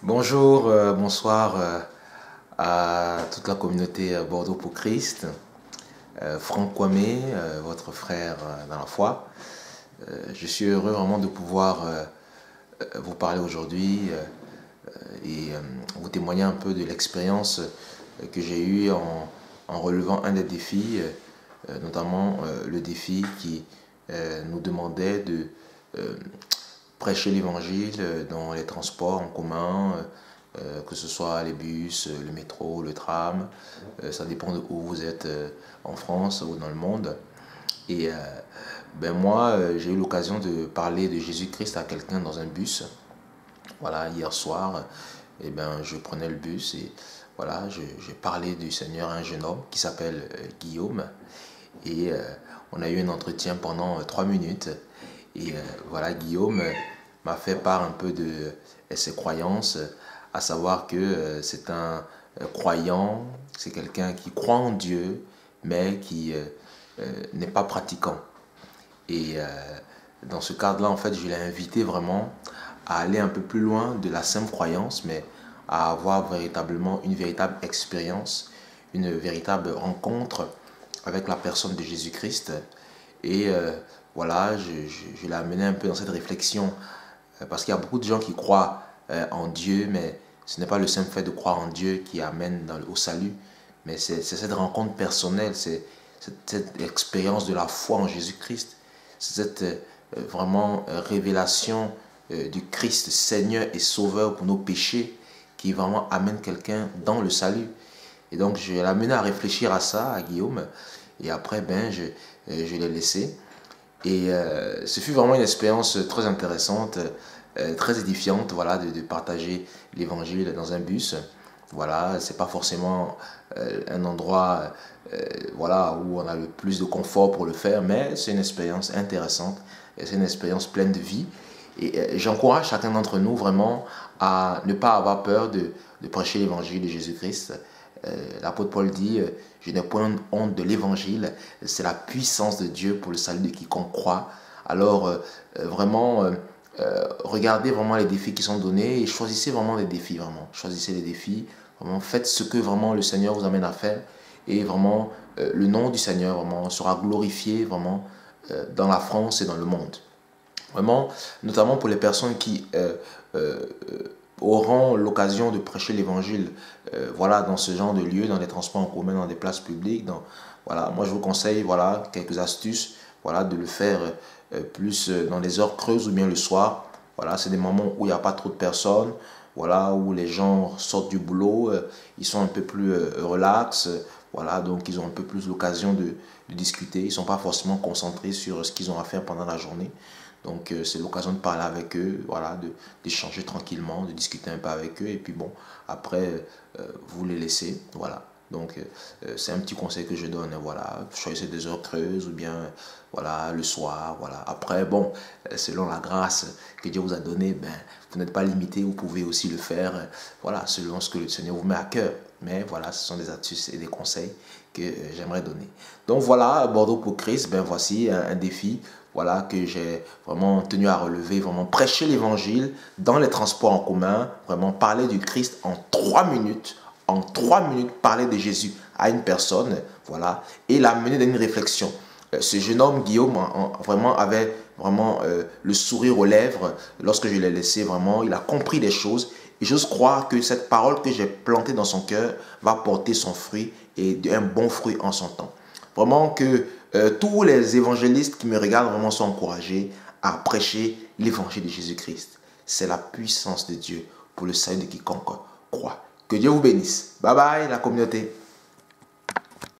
Bonjour, bonsoir à toute la communauté Bordeaux pour Christ. Franck Kwame, votre frère dans la foi. Je suis heureux vraiment de pouvoir vous parler aujourd'hui et vous témoigner un peu de l'expérience que j'ai eue en relevant un des défis, notamment le défi qui nous demandait de prêcher l'évangile dans les transports en commun, que ce soit les bus, le métro, le tram, ça dépend de où vous êtes en France ou dans le monde. Et moi, j'ai eu l'occasion de parler de Jésus-Christ à quelqu'un dans un bus. Voilà, hier soir, je prenais le bus et voilà, j'ai parlé du Seigneur à un jeune homme qui s'appelle Guillaume. Et on a eu un entretien pendant 3 minutes. Et voilà, Guillaume m'a fait part un peu de ses croyances, à savoir que c'est un croyant, c'est quelqu'un qui croit en Dieu, mais qui n'est pas pratiquant. Et dans ce cadre-là, en fait, je l'ai invité vraiment à aller un peu plus loin de la simple croyance, mais à avoir véritablement une véritable expérience, une véritable rencontre avec la personne de Jésus-Christ. Et voilà, je l'ai amené un peu dans cette réflexion, parce qu'il y a beaucoup de gens qui croient en Dieu, mais ce n'est pas le simple fait de croire en Dieu qui amène au salut, mais c'est cette rencontre personnelle, c'est cette expérience de la foi en Jésus-Christ, c'est cette vraiment révélation du Christ, Seigneur et Sauveur pour nos péchés, qui vraiment amène quelqu'un dans le salut. Et donc, je l'ai amené à réfléchir à ça, à Guillaume, et après, je l'ai laissé. Et ce fut vraiment une expérience très intéressante, très édifiante, voilà, de partager l'évangile dans un bus. Voilà, c'est pas forcément un endroit voilà, où on a le plus de confort pour le faire, mais c'est une expérience intéressante, c'est une expérience pleine de vie. Et j'encourage chacun d'entre nous vraiment à ne pas avoir peur de prêcher l'évangile de Jésus-Christ. L'apôtre Paul dit, je n'ai point honte de l'évangile, c'est la puissance de Dieu pour le salut de quiconque croit. Alors regardez vraiment les défis qui sont donnés et choisissez vraiment les défis, vraiment. Choisissez les défis, vraiment faites ce que vraiment le Seigneur vous amène à faire et vraiment le nom du Seigneur vraiment sera glorifié vraiment dans la France et dans le monde. Vraiment, notamment pour les personnes qui auront l'occasion de prêcher l'évangile voilà, dans ce genre de lieu, dans les transports en commun, dans des places publiques. Voilà, moi, je vous conseille voilà, quelques astuces voilà, de le faire plus dans les heures creuses ou bien le soir. Voilà, c'est des moments où il n'y a pas trop de personnes, voilà, où les gens sortent du boulot, ils sont un peu plus relax, voilà, donc ils ont un peu plus l'occasion de discuter. Ils ne sont pas forcément concentrés sur ce qu'ils ont à faire pendant la journée. Donc c'est l'occasion de parler avec eux, voilà, d'échanger tranquillement, de discuter un peu avec eux. Et puis bon, après, vous les laissez, voilà. Donc c'est un petit conseil que je donne, voilà. Choisissez des heures creuses ou bien, voilà, le soir, voilà. Après, bon, selon la grâce que Dieu vous a donnée, ben, vous n'êtes pas limité, vous pouvez aussi le faire, voilà, selon ce que le Seigneur vous met à cœur. Mais voilà, ce sont des astuces et des conseils que j'aimerais donner. Donc voilà, Bordeaux pour Christ, ben voici un défi voilà, que j'ai vraiment tenu à relever, vraiment prêcher l'évangile dans les transports en commun, vraiment parler du Christ en 3 minutes, parler de Jésus à une personne, voilà, et l'amener dans une réflexion. Ce jeune homme, Guillaume, vraiment avait vraiment le sourire aux lèvres lorsque je l'ai laissé, vraiment, il a compris des choses. Et j'ose croire que cette parole que j'ai plantée dans son cœur va porter son fruit et un bon fruit en son temps. Vraiment que tous les évangélistes qui me regardent vraiment sont encouragés à prêcher l'évangile de Jésus-Christ. C'est la puissance de Dieu pour le salut de quiconque croit. Que Dieu vous bénisse. Bye bye la communauté.